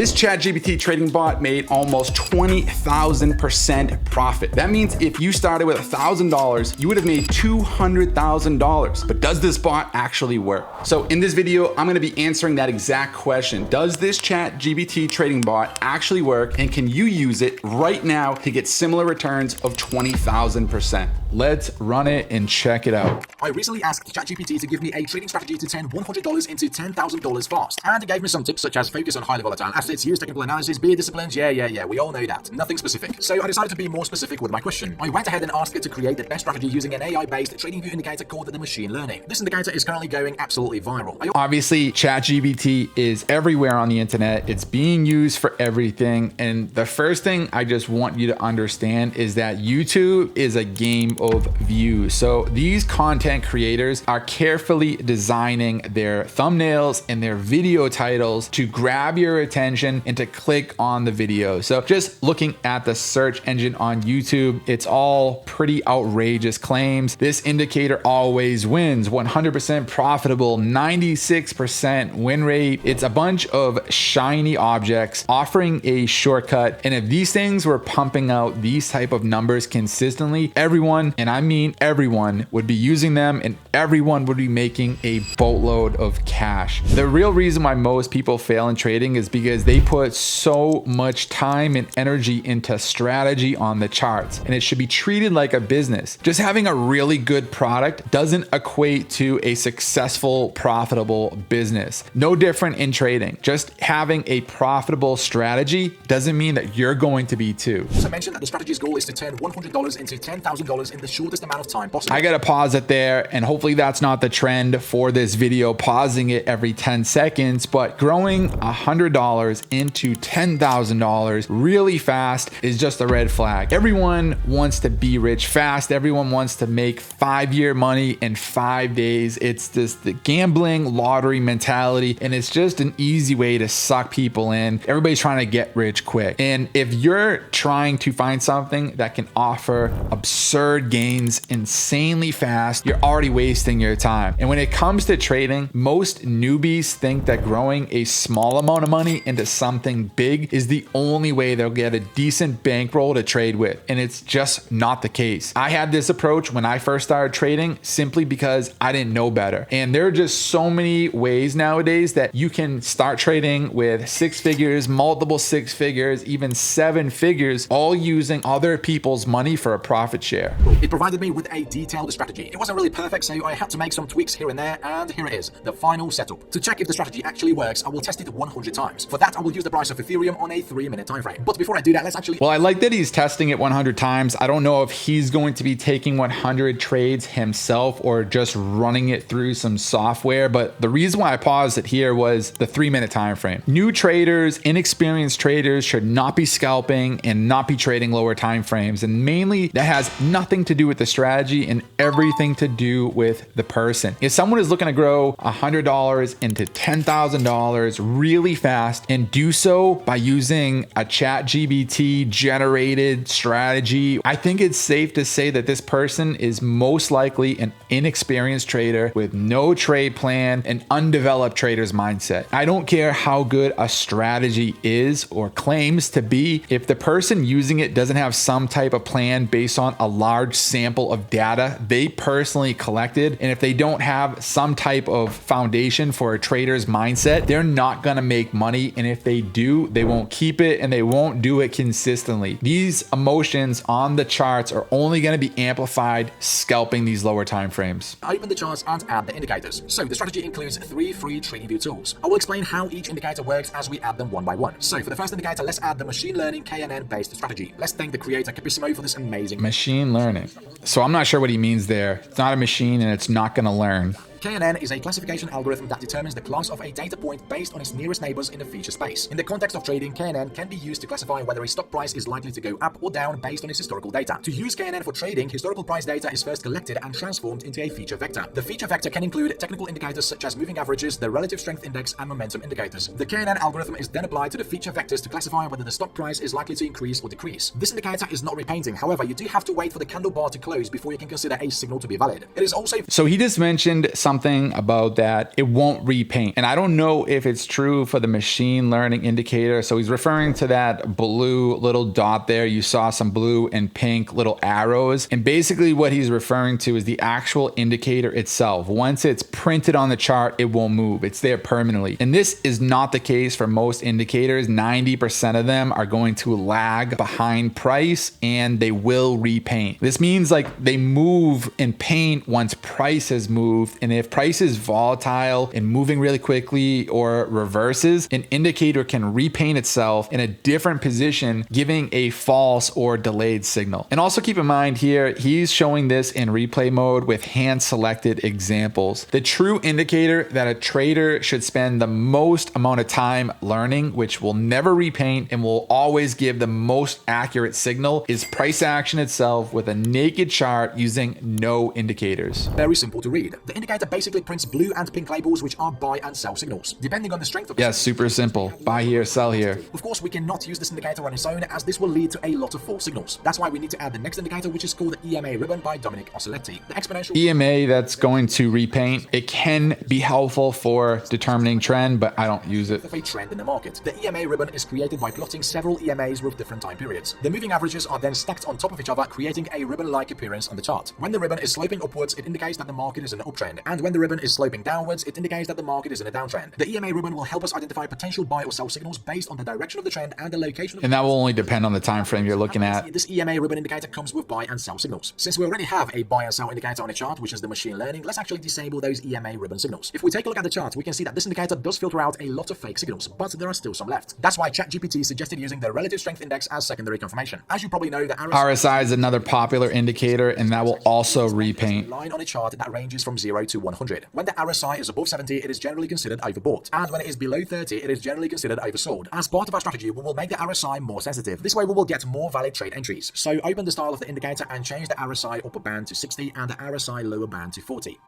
This ChatGPT trading bot made almost 20,000% profit. That means if you started with $1,000, you would have made $200,000. But does this bot actually work? So in this video, I'm gonna be answering that exact question. Does this ChatGPT trading bot actually work, and can you use it right now to get similar returns of 20,000%? Let's run it and check it out. I recently asked ChatGPT to give me a trading strategy to turn $100 into $10,000 fast. And it gave me some tips such as focus on highly volatile assets, use technical analysis, be disciplined. Yeah, we all know that. Nothing specific. So I decided to be more specific with my question. I went ahead and asked it to create the best strategy using an AI-based trading view indicator called the machine learning. This indicator is currently going absolutely viral. Obviously, ChatGPT is everywhere on the internet. It's being used for everything. And the first thing I just want you to understand is that YouTube is a game of views. So these content creators are carefully designing their thumbnails and their video titles to grab your attention and to click on the video. So just looking at the search engine on YouTube, it's all pretty outrageous claims. This indicator always wins, 100% profitable, 96% win rate. It's a bunch of shiny objects offering a shortcut. And if these things were pumping out these type of numbers consistently, everyone, and I mean everyone, would be using them and everyone would be making a boatload of cash. The real reason why most people fail in trading is because they put so much time and energy into strategy on the charts, and it should be treated like a business. Just having a really good product doesn't equate to a successful, profitable business. No different in trading. Just having a profitable strategy doesn't mean that you're going to be too. Also mentioned that the strategy's goal is to turn $100 into $10,000 in the shortest amount of time possible. I gotta pause it there, and hopefully that's not the trend for this video, pausing it every 10 seconds, but growing $100 into $10,000 really fast is just a red flag. Everyone wants to be rich fast. Everyone wants to make 5-year money in 5 days. It's the gambling lottery mentality, and it's just an easy way to suck people in. Everybody's trying to get rich quick. And if you're trying to find something that can offer absurd gains insanely fast, you're already wasting your time. And when it comes to trading, most newbies think that growing a small amount of money into something big is the only way they'll get a decent bankroll to trade with. And it's just not the case. I had this approach when I first started trading simply because I didn't know better. And there are just so many ways nowadays that you can start trading with 6 figures, multiple 6 figures, even 7 figures, all using other people's money for a profit share. It provided me with a detailed strategy. It wasn't really perfect, so I had to make some tweaks here and there, and here it is, the final setup. To check if the strategy actually works, I will test it 100 times. For that, I will use the price of Ethereum on a 3-minute time frame. But before I do that, let's actually... Well, I like that he's testing it 100 times. I don't know if he's going to be taking 100 trades himself or just running it through some software, but the reason why I paused it here was the 3-minute time frame. New traders, inexperienced traders should not be scalping and not be trading lower time frames, and mainly that has nothing to do with the strategy and everything to do with the person. If someone is looking to grow $100 into $10,000 really fast and do so by using a ChatGPT generated strategy, I think it's safe to say that this person is most likely an inexperienced trader with no trade plan, an undeveloped trader's mindset. I don't care how good a strategy is or claims to be, if the person using it doesn't have some type of plan based on a large sample of data they personally collected, and if they don't have some type of foundation for a trader's mindset, they're not gonna make money. And if they do, they won't keep it and they won't do it consistently. These emotions on the charts are only gonna be amplified scalping these lower time frames. I open the charts and add the indicators. So the strategy includes 3 free trading view tools. I will explain how each indicator works as we add them one by one. So for the first indicator, let's add the machine learning KNN based strategy. Let's thank the creator Capissimo for this amazing machine learning. So I'm not sure what he means there. It's not a machine and it's not gonna learn. KNN is a classification algorithm that determines the class of a data point based on its nearest neighbors in the feature space. In the context of trading, KNN can be used to classify whether a stock price is likely to go up or down based on its historical data. To use KNN for trading, historical price data is first collected and transformed into a feature vector. The feature vector can include technical indicators such as moving averages, the relative strength index, and momentum indicators. The KNN algorithm is then applied to the feature vectors to classify whether the stock price is likely to increase or decrease. This indicator is not repainting. However, you do have to wait for the candle bar to close before you can consider a signal to be valid. It is also... So he just mentioned some something about that it won't repaint. And I don't know if it's true for the machine learning indicator. So he's referring to that blue little dot there. You saw some blue and pink little arrows. And basically what he's referring to is the actual indicator itself. Once it's printed on the chart, it won't move. It's there permanently. And this is not the case for most indicators. 90% of them are going to lag behind price and they will repaint. This means like they move and paint once price has moved. And if price is volatile and moving really quickly or reverses, an indicator can repaint itself in a different position, giving a false or delayed signal. And also keep in mind here, he's showing this in replay mode with hand selected examples. The true indicator that a trader should spend the most amount of time learning, which will never repaint and will always give the most accurate signal, is price action itself with a naked chart using no indicators. Very simple to read. The indicator basically prints blue and pink labels, which are buy and sell signals, depending on the strength of the Yeah, super simple. Buy here, sell here. Of course, we cannot use this indicator on its own, as this will lead to a lot of false signals. That's why we need to add the next indicator, which is called the EMA ribbon by Dominic Ossoletti. The exponential EMA that's going to repaint. It can be helpful for determining trend, but I don't use it. of a trend in the market. The EMA ribbon is created by plotting several EMAs with different time periods. The moving averages are then stacked on top of each other, creating a ribbon-like appearance on the chart. When the ribbon is sloping upwards, it indicates that the market is in an uptrend, and when the ribbon is sloping downwards, it indicates that the market is in a downtrend. The EMA ribbon will help us identify potential buy or sell signals based on the direction of the trend and the location of the And that will only depend on the time frame you're looking at. This EMA ribbon indicator comes with buy and sell signals. Since we already have a buy and sell indicator on a chart, which is the machine learning, let's actually disable those EMA ribbon signals. If we take a look at the chart, we can see that this indicator does filter out a lot of fake signals, but there are still some left. That's why ChatGPT suggested using the relative strength index as secondary confirmation. As you probably know, the RSI is another popular indicator, and that will also repaint. Line on a chart that ranges from 0 to 100. When the RSI is above 70, it is generally considered overbought, and when it is below 30, it is generally considered oversold. As part of our strategy, we will make the RSI more sensitive. This way, we will get more valid trade entries. So open the style of the indicator and change the RSI upper band to 60 and the RSI lower band to 40.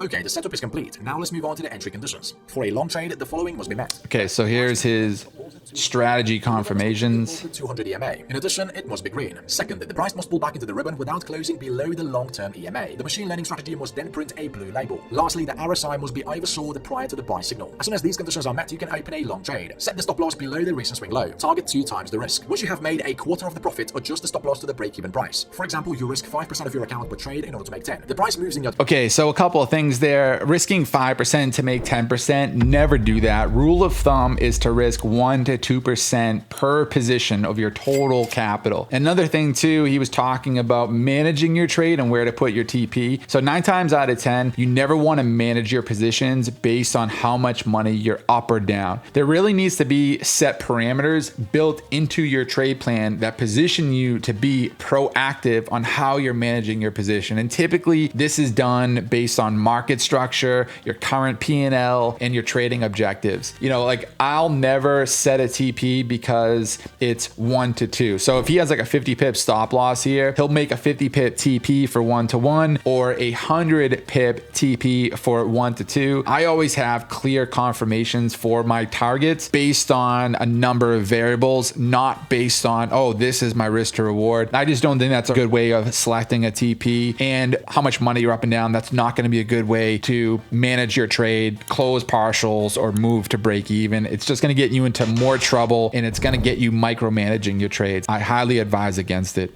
Okay, the setup is complete. Now let's move on to the entry conditions. For a long trade, the following must be met. Okay, so here's his strategy confirmations. 200 EMA. In addition, it must be green. Second, the price must pull back into the ribbon without closing below the long-term EMA. The machine learning strategy must then print a blue label. Lastly, the RSI must be oversold prior to the buy signal. As soon as these conditions are met, you can open a long trade. Set the stop loss below the recent swing low. Target 2 times the risk. Once you have made a quarter of the profit, adjust the stop loss to the break-even price. For example, you risk 5% of your account per trade in order to make 10. The price moves in your... Okay, so a couple of things there. Risking 5% to make 10%, never do that. Rule of thumb is to risk 1 to 2% per position of your total capital. Another thing too, he was talking about managing your trade and where to put your TP. So 9 times out of 10, you never want to manage your positions based on how much money you're up or down. There really needs to be set parameters built into your trade plan that position you to be proactive on how you're managing your position. And typically this is done based on market structure, your current P&L, and your trading objectives. You know, like I'll never set a TP because it's 1 to 2. So if he has like a 50 pip stop loss here, he'll make a 50 pip TP for 1 to 1 or a 100 pip TP for 1 to 2. I always have clear confirmations for my targets based on a number of variables, not based on, oh, this is my risk to reward. I just don't think that's a good way of selecting a TP, and how much money you're up and down. That's not going to be a good way to manage your trade, close partials, or move to break even. It's just going to get you into more trouble, and it's going to get you micromanaging your trades. I highly advise against it.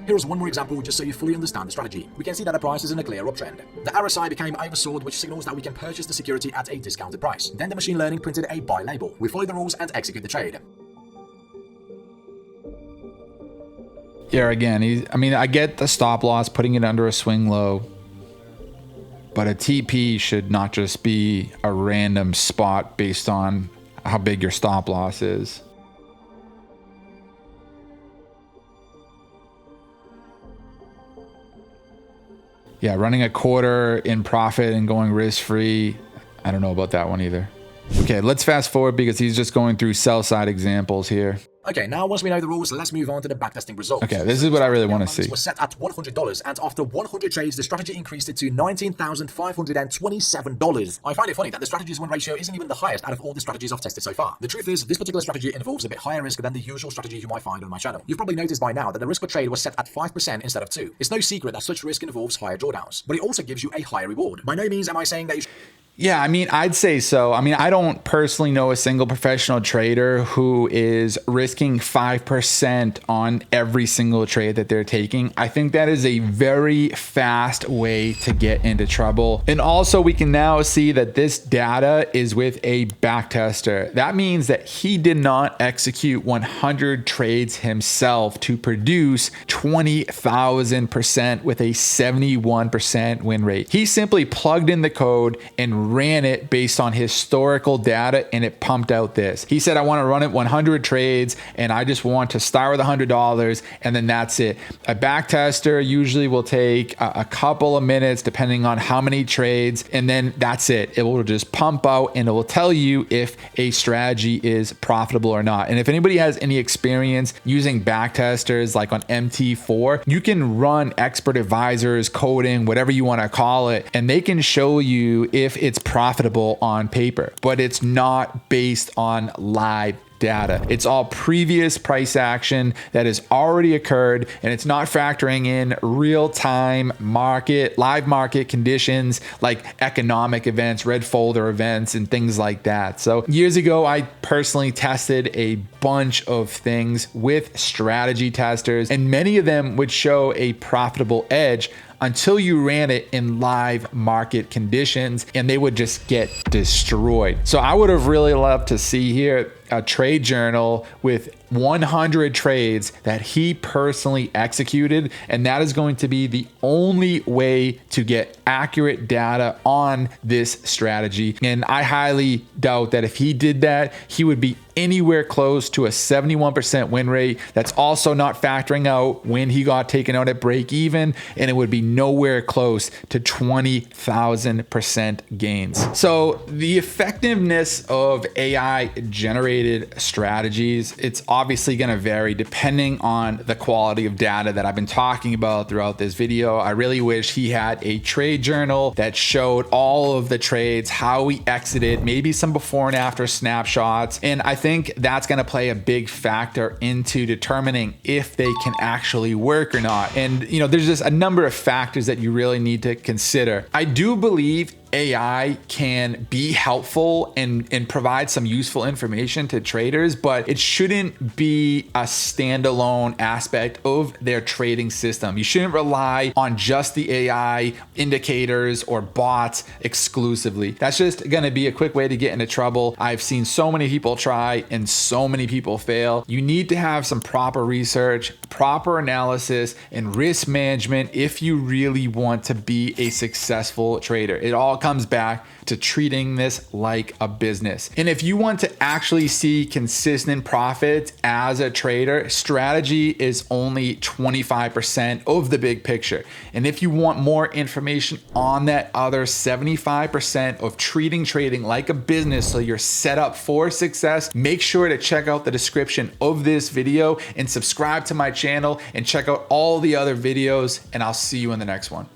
Here's one more example just so you fully understand the strategy. We can see that the price is in a clear uptrend. The RSI became oversold, which signals that we can purchase the security at a discounted price. Then the machine learning printed a buy label. We follow the rules and execute the trade. Yeah, again, I get the stop loss, putting it under a swing low, but a TP should not just be a random spot based on how big your stop loss is. Yeah, running a quarter in profit and going risk-free, I don't know about that one either. Okay, let's fast forward because he's just going through sell-side examples here. Okay, now once we know the rules, let's move on to the backtesting results. Okay, this is what I really want to see. Was set at $100, and after 100 trades, the strategy increased it to $19,527. I find it funny that the strategies win ratio isn't even the highest out of all the strategies I've tested so far. The truth is, this particular strategy involves a bit higher risk than the usual strategy you might find on my channel. You've probably noticed by now that the risk per trade was set at 5% instead of 2%. It's no secret that such risk involves higher drawdowns, but it also gives you a higher reward. By no means am I saying that you should... Yeah, I mean, I'd say so. I mean, I don't personally know a single professional trader who is risking 5% on every single trade that they're taking. I think that is a very fast way to get into trouble. And also, we can now see that this data is with a backtester. That means that he did not execute 100 trades himself to produce 20,000% with a 71% win rate. He simply plugged in the code and ran it based on historical data, and it pumped out this. He said, I want to run it 100 trades and I just want to start with $100, and then that's it. A backtester usually will take a couple of minutes depending on how many trades, and then that's it. It will just pump out and it will tell you if a strategy is profitable or not. And if anybody has any experience using backtesters like on MT4, you can run expert advisors, coding, whatever you want to call it, and they can show you if it's profitable on paper, but it's not based on live data. It's all previous price action that has already occurred, and it's not factoring in real-time market, live market conditions like economic events, red folder events, and things like that. So years ago, I personally tested a bunch of things with strategy testers, and many of them would show a profitable edge until you ran it in live market conditions, and they would just get destroyed. So I would have really loved to see here a trade journal with 100 trades that he personally executed, and that is going to be the only way to get accurate data on this strategy. And I highly doubt that if he did that, he would be anywhere close to a 71% win rate. That's also not factoring out when he got taken out at break even, and it would be nowhere close to 20,000% gains. So the effectiveness of AI generated strategies, it's obviously going to vary depending on the quality of data that I've been talking about throughout this video. I really wish he had a trade journal that showed all of the trades, how he exited, maybe some before and after snapshots. And I think that's going to play a big factor into determining if they can actually work or not. And, you know, there's just a number of factors that you really need to consider. I do believe AI can be helpful and provide some useful information to traders, but it shouldn't be a standalone aspect of their trading system. You shouldn't rely on just the AI indicators or bots exclusively. That's just going to be a quick way to get into trouble. I've seen so many people try and so many people fail. You need to have some proper research, proper analysis, and risk management if you really want to be a successful trader. It all comes back to treating this like a business. And if you want to actually see consistent profits as a trader, strategy is only 25% of the big picture. And if you want more information on that other 75% of treating trading like a business so you're set up for success, make sure to check out the description of this video and subscribe to my channel and check out all the other videos, and I'll see you in the next one.